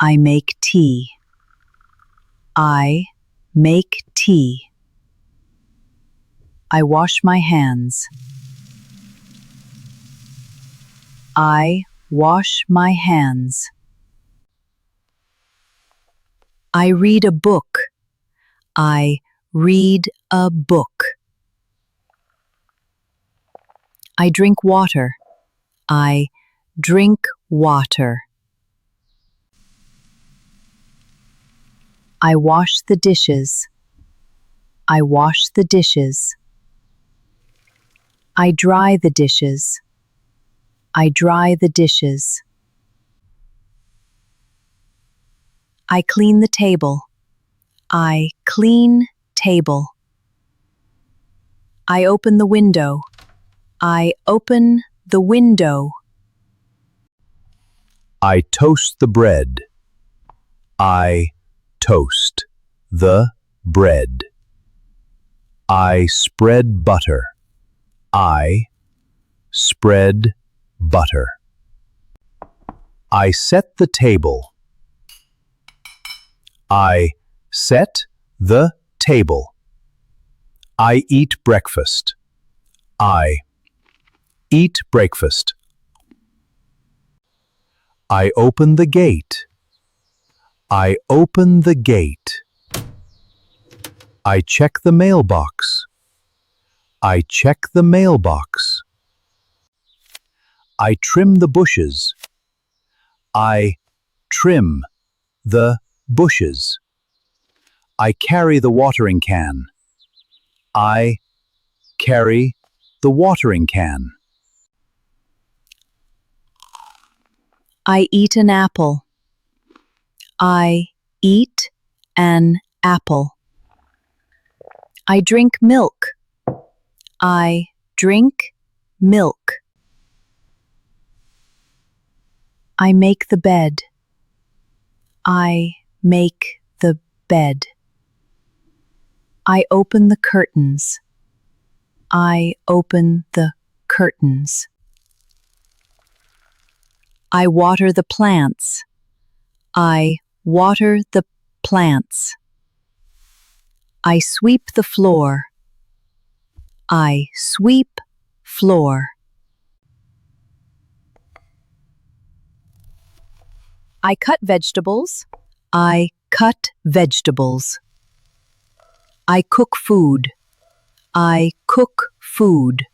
I make tea. I make tea. I wash my hands. I wash my hands. I read a book. I read a book. I drink water. I drink water. I wash the dishes. I wash the dishes. I dry the dishes. I dry the dishes. I clean the table. I clean table. I open the window. I open the window. I toast the bread. I toast the bread. I spread butter. I spread butter. I set the table. I set the table. I eat breakfast. I eat breakfast. I open the gate. I open the gate. I check the mailbox. I check the mailbox. I trim the bushes. I trim the bushes. I carry the watering can. I carry the watering can. I eat an apple. I eat an apple. I drink milk. I drink milk. I make the bed. I make the bed. I open the curtains. I open the curtains. I water the plants. I water the plants. I sweep the floor. I sweep floor. I cut vegetables. I cut vegetables. I cook food. I cook food.